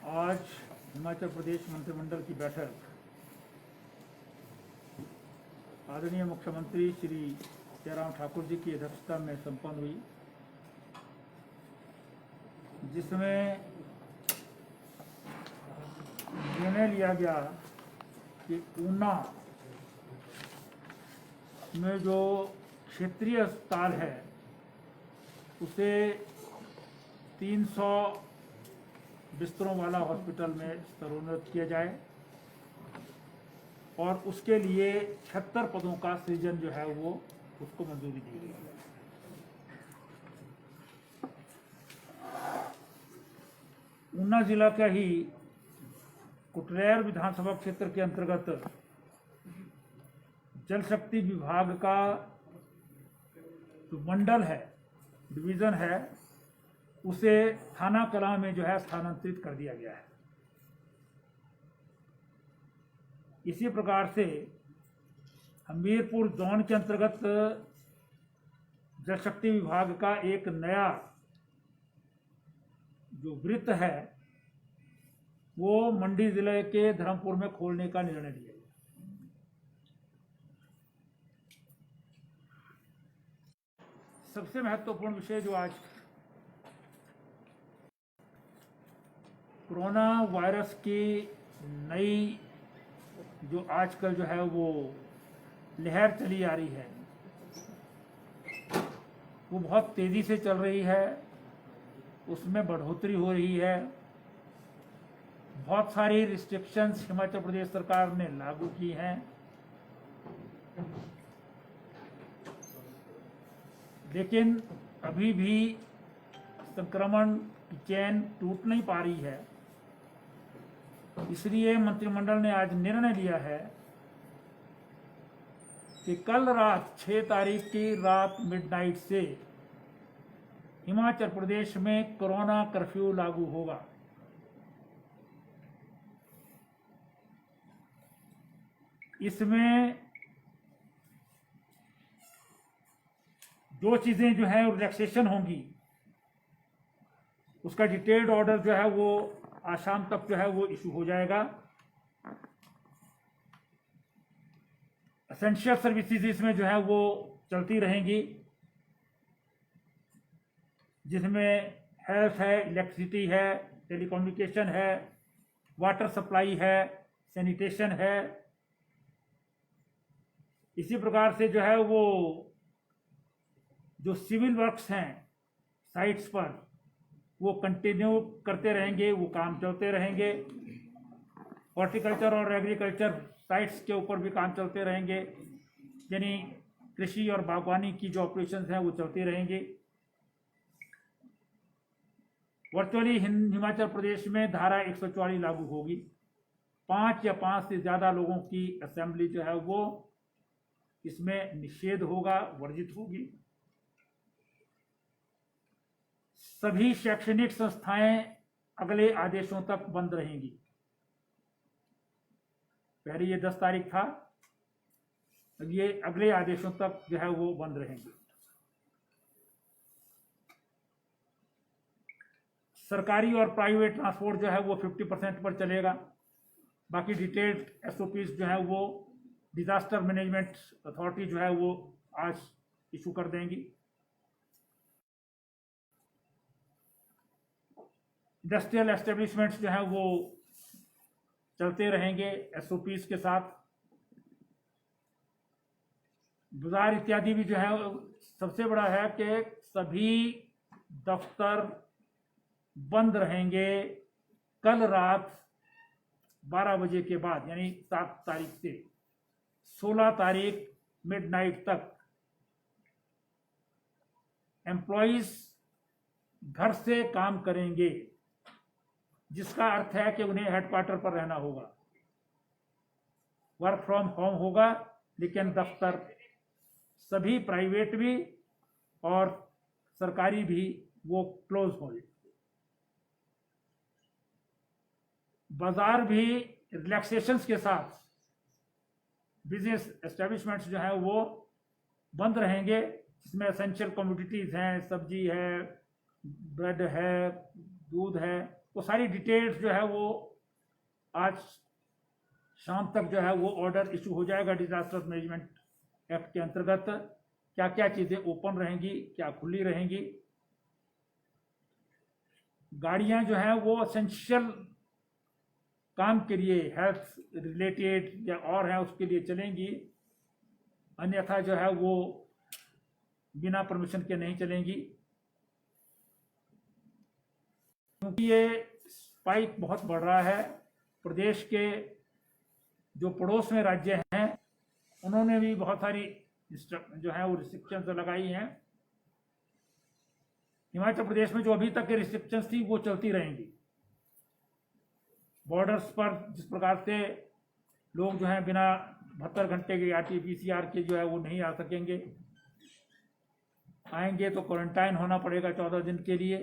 आज हिमाचल प्रदेश मंत्रिमंडल की बैठक आदरणीय मुख्यमंत्री श्री जयराम ठाकुर जी की अध्यक्षता में संपन्न हुई, जिसमें निर्णय लिया गया कि ऊना में जो क्षेत्रीय अस्पताल है उसे 300 बिस्तरों वाला हॉस्पिटल में स्तरोन्नत किया जाए और उसके लिए 76 पदों का सृजन जो है वो उसको मंजूरी दी गई है। ऊना जिला का ही कुटरेर विधानसभा क्षेत्र के अंतर्गत जल शक्ति विभाग का जो मंडल है, डिवीजन है, उसे थाना कलां में जो है स्थानांतरित कर दिया गया है। इसी प्रकार से हमीरपुर जोन के अंतर्गत जल शक्ति विभाग का एक नया जो वृत्त है वो मंडी जिले के धर्मपुर में खोलने का निर्णय लिया गया। सबसे महत्वपूर्ण विषय जो आज कोरोना वायरस की नई जो आजकल जो है वो लहर चली आ रही है, वो बहुत तेज़ी से चल रही है, उसमें बढ़ोतरी हो रही है। बहुत सारी रिस्ट्रिक्शंस हिमाचल प्रदेश सरकार ने लागू की हैं, लेकिन अभी भी संक्रमण की चेन टूट नहीं पा रही है। इसलिए मंत्रिमंडल ने आज निर्णय लिया है कि कल रात 6 तारीख की रात मिडनाइट से हिमाचल प्रदेश में कोरोना कर्फ्यू लागू होगा। इसमें जो चीजें जो है रिलैक्सेशन होंगी, उसका डिटेल्ड ऑर्डर जो है वो आज शाम तक जो है वो इशू हो जाएगा। एसेंशियल सर्विसेज इसमें जो है वो चलती रहेंगी, जिसमें हेल्थ है, इलेक्ट्रिसिटी है, टेलीकम्युनिकेशन है, वाटर सप्लाई है, सैनिटेशन है। इसी प्रकार से जो है वो जो सिविल वर्क्स हैं साइट्स पर वो कंटिन्यू करते रहेंगे, वो काम चलते रहेंगे। हॉर्टिकल्चर और एग्रीकल्चर साइट्स के ऊपर भी काम चलते रहेंगे, यानी कृषि और बागवानी की जो ऑपरेशंस हैं वो चलती रहेंगी। वर्चुअली हिमाचल प्रदेश में धारा 144 लागू होगी। 5 या 5 से ज़्यादा लोगों की असेंबली जो है वो इसमें निषेध होगा, वर्जित होगी। सभी शैक्षणिक संस्थाएं अगले आदेशों तक बंद रहेंगी। पहले ये 10 तारीख था, अब ये अगले आदेशों तक जो है वो बंद रहेंगी। सरकारी और प्राइवेट ट्रांसपोर्ट जो है वो 50% पर चलेगा। बाकी डिटेल्ड SOPs जो है वो डिजास्टर मैनेजमेंट अथॉरिटी जो है वो आज इशू कर देंगी। इंडस्ट्रियल एस्टेब्लिशमेंट्स जो है वो चलते रहेंगे SOPs के साथ। बाजार इत्यादि भी जो है सबसे बड़ा है कि सभी दफ्तर बंद रहेंगे कल रात 12 बजे के बाद, यानी 7 तारीख से 16 तारीख मिडनाइट तक। एम्प्लॉइज घर से काम करेंगे, जिसका अर्थ है कि उन्हें हेडक्वार्टर पर रहना होगा। वर्क फ्रॉम होम होगा, लेकिन दफ्तर सभी प्राइवेट भी और सरकारी भी वो क्लोज होंगे। बाजार भी रिलैक्सेशंस के साथ बिजनेस एस्टेब्लिशमेंट्स जो है वो बंद रहेंगे, जिसमें एसेंशियल कमोडिटीज हैं, सब्जी है, ब्रेड है, दूध है, वो सारी डिटेल्स जो है वो आज शाम तक जो है वो ऑर्डर इशू हो जाएगा डिजास्टर मैनेजमेंट एक्ट के अंतर्गत। क्या क्या चीज़ें ओपन रहेंगी, क्या खुली रहेंगी। गाड़ियां जो हैं वो एसेंशियल काम के लिए, हेल्थ रिलेटेड या और है उसके लिए चलेंगी, अन्यथा जो है वो बिना परमिशन के नहीं चलेंगी। क्योंकि ये स्पाइक बहुत बढ़ रहा है। प्रदेश के जो पड़ोस में राज्य हैं उन्होंने भी बहुत सारी जो है वो रिस्ट्रिक्शंस लगाई हैं। हिमाचल प्रदेश में जो अभी तक के रिस्ट्रिक्शंस थी वो चलती रहेंगी। बॉर्डर्स पर जिस प्रकार से लोग जो है बिना 72 घंटे के RT-PCR के जो है वो नहीं आ सकेंगे, आएंगे तो क्वारंटाइन होना पड़ेगा 14 दिन के लिए।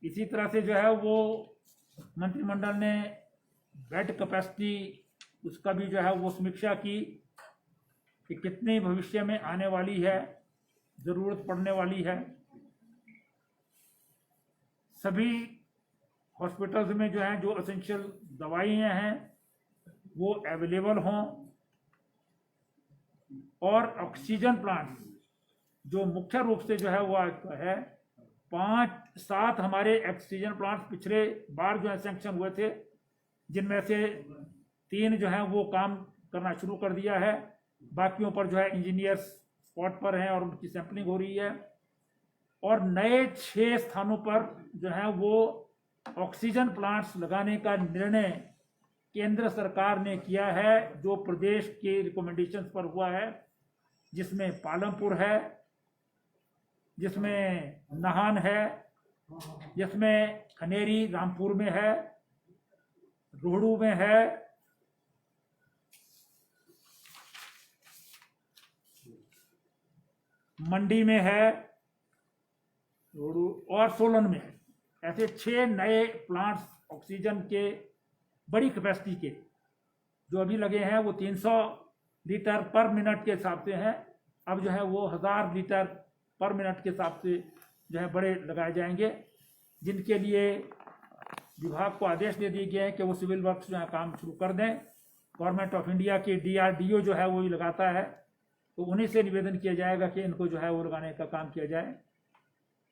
इसी तरह से जो है वो मंत्रिमंडल ने बेड कैपेसिटी उसका भी जो है वो समीक्षा की कि कितनी भविष्य में आने वाली है, ज़रूरत पड़ने वाली है। सभी हॉस्पिटल्स में जो है जो एसेंशियल दवाइयाँ हैं वो अवेलेबल हों, और ऑक्सीजन प्लांट जो मुख्य रूप से जो है वो आज है 5-7 हमारे ऑक्सीजन प्लांट पिछले बार जो है सैंक्शन हुए थे, जिनमें से 3 जो है वो काम करना शुरू कर दिया है। बाकियों पर जो है इंजीनियर्स स्पॉट पर हैं और उनकी सैंपलिंग हो रही है। और नए 6 स्थानों पर जो है वो ऑक्सीजन प्लांट्स लगाने का निर्णय केंद्र सरकार ने किया है, जो प्रदेश के रिकमेंडेशंस पर हुआ है, जिसमें पालमपुर है, जिसमें नाहन है, जिसमें खनेरी रामपुर में है, रोहड़ू में है, मंडी में है, रोहड़ू और सोलन में है। ऐसे 6 नए प्लांट्स ऑक्सीजन के बड़ी कैपेसिटी के जो अभी लगे हैं वो 300 लीटर पर मिनट के हिसाब से हैं। अब जो है वो 1000 लीटर पर मिनट के हिसाब से जो है बड़े लगाए जाएंगे, जिनके लिए विभाग को आदेश दे दिए गए हैं कि वो सिविल वर्क्स जो है काम शुरू कर दें। गवर्नमेंट ऑफ इंडिया की DRDO जो है वो ही लगाता है, तो उन्हीं से निवेदन किया जाएगा कि इनको जो है वो लगाने का काम किया जाए।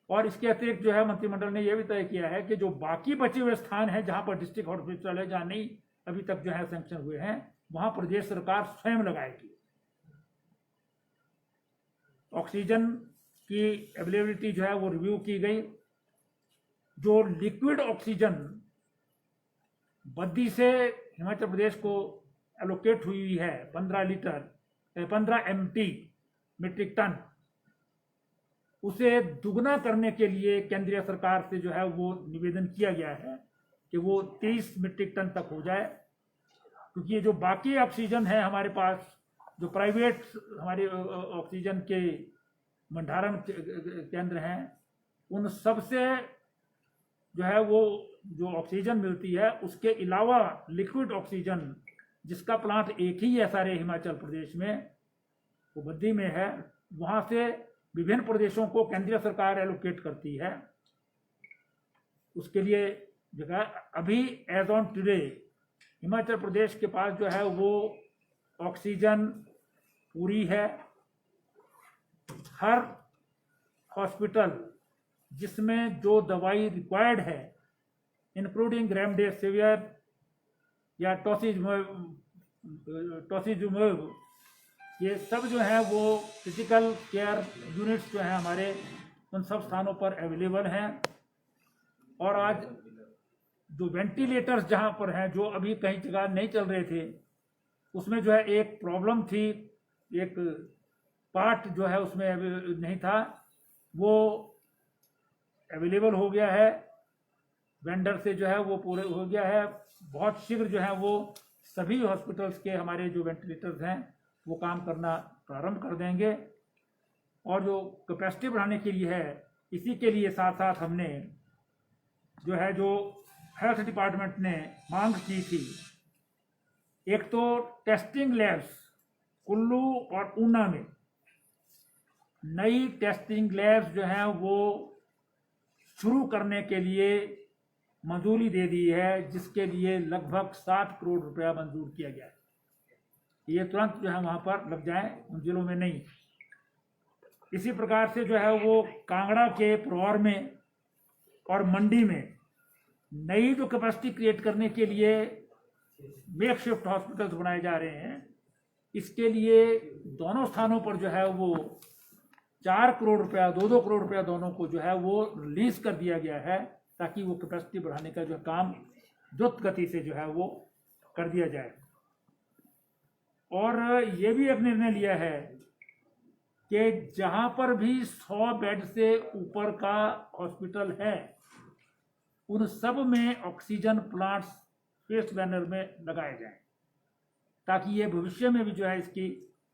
और इसके अतिरिक्त जो है मंत्रिमंडल ने यह भी तय किया है कि जो बाकी बचे हुए स्थान हैं जहां पर डिस्ट्रिक्ट हॉस्पिटल है, जहां नहीं अभी तक जो है सैंक्शन हुए हैं, वहां प्रदेश सरकार स्वयं लगाएगी। ऑक्सीजन की अवेलेबिलिटी जो है वो रिव्यू की गई। जो लिक्विड ऑक्सीजन बद्दी से हिमाचल प्रदेश को एलोकेट हुई है 15 MT मीट्रिक टन, उसे दुगना करने के लिए केंद्रीय सरकार से जो है वो निवेदन किया गया है कि वो 30 मीट्रिक टन तक हो जाए। क्योंकि ये जो बाकी ऑक्सीजन है हमारे पास, जो प्राइवेट हमारे ऑक्सीजन के भंडारण केंद्र हैं, उन सब से जो है वो जो ऑक्सीजन मिलती है, उसके अलावा लिक्विड ऑक्सीजन जिसका प्लांट एक ही है सारे हिमाचल प्रदेश में, वो बद्दी में है, वहाँ से विभिन्न प्रदेशों को केंद्रीय सरकार एलोकेट करती है। उसके लिए जगह अभी as on today Himachal Pradesh के पास जो है वो ऑक्सीजन पूरी है। हर हॉस्पिटल जिसमें जो दवाई रिक्वायर्ड है, इंक्लूडिंग रेमडेसिविर या टोसिजुमेब, ये सब जो है वो क्रिटिकल केयर यूनिट्स जो हैं हमारे, उन सब स्थानों पर अवेलेबल हैं। और आज जो वेंटिलेटर्स जहाँ पर हैं, जो अभी कहीं जगह नहीं चल रहे थे, उसमें जो है एक प्रॉब्लम थी, एक पार्ट जो है उसमें नहीं था, वो अवेलेबल हो गया है। वेंडर से जो है वो पूरे हो गया है। बहुत शीघ्र जो है वो सभी हॉस्पिटल्स के हमारे जो वेंटिलेटर्स हैं वो काम करना प्रारंभ कर देंगे। और जो कैपेसिटी बढ़ाने के लिए है, इसी के लिए साथ साथ हमने जो है जो हेल्थ डिपार्टमेंट ने मांग की थी, एक तो टेस्टिंग लैब्स कुल्लू और ऊना में नई टेस्टिंग लैब्स जो हैं वो शुरू करने के लिए मंजूरी दे दी है, जिसके लिए लगभग 60 करोड़ रुपया मंजूर किया गया है। ये तुरंत जो है वहाँ पर लग जाए, उन जिलों में नहीं। इसी प्रकार से जो है वो कांगड़ा के परौर में और मंडी में नई जो कैपेसिटी क्रिएट करने के लिए मेक शिफ्ट हॉस्पिटल्स बनाए जा रहे हैं, इसके लिए दोनों स्थानों पर जो है वो 4 करोड़ रुपया, 2-2 करोड़ रुपया दोनों को जो है वो रिलीज कर दिया गया है, ताकि वो कैपेसिटी बढ़ाने का जो काम द्रुत गति से जो है वो कर दिया जाए। और ये भी एक निर्णय लिया है कि जहां पर भी 100 बेड से ऊपर का हॉस्पिटल है, उन सब में ऑक्सीजन प्लांट्स फेस बैनर में लगाए जाएं, ताकि ये भविष्य में भी जो है इसकी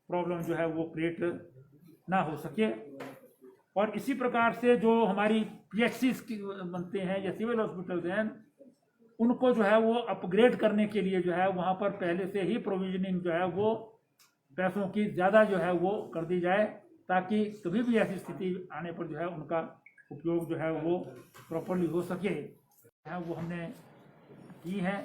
प्रॉब्लम जो है वो क्रिएट ना हो सके। और इसी प्रकार से जो हमारी पीएचसीज बनते हैं या सिविल हॉस्पिटल्स हैं, उनको जो है वो अपग्रेड करने के लिए जो है वहाँ पर पहले से ही प्रोविजनिंग जो है वो पैसों की ज़्यादा जो है वो कर दी जाए, ताकि कभी भी ऐसी स्थिति आने पर जो है उनका उपयोग जो है वो प्रॉपरली हो सके, है वो हमने की है।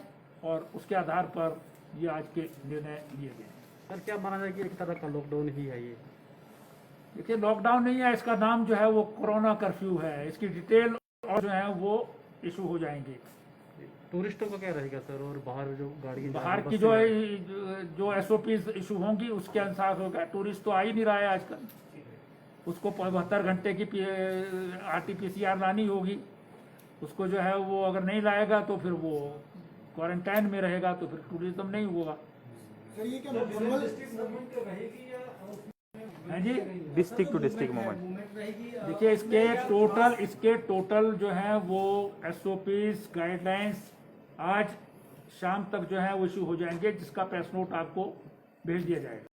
और उसके आधार पर ये आज के निर्णय लिए गए। सर, क्या माना जाए कि एक तरह का लॉकडाउन ही है ये? देखिए, लॉकडाउन नहीं है, इसका नाम जो है वो कोरोना कर्फ्यू है। इसकी डिटेल और जो है वो इशू हो जाएंगे। टूरिस्टों का क्या रहेगा सर, और बाहर जो गाड़ी बाहर की जो एसओपीज इशू होंगी उसके अनुसार होगा। टूरिस्ट तो आ ही नहीं रहा है आजकल, उसको 72 घंटे की RT-PCR लानी होगी। उसको जो है वो अगर नहीं लाएगा तो फिर वो क्वारंटाइन में रहेगा, तो फिर टूरिज्म नहीं होगा। सर, ये क्या है जी, डिस्ट्रिक्ट टू डिस्ट्रिक्ट मूवमेंट देखिए इसके टोटल जो है वो एसओपीज गाइडलाइंस आज शाम तक जो है वो इशू हो जाएंगे, जिसका प्रेस नोट आपको भेज दिया जाएगा।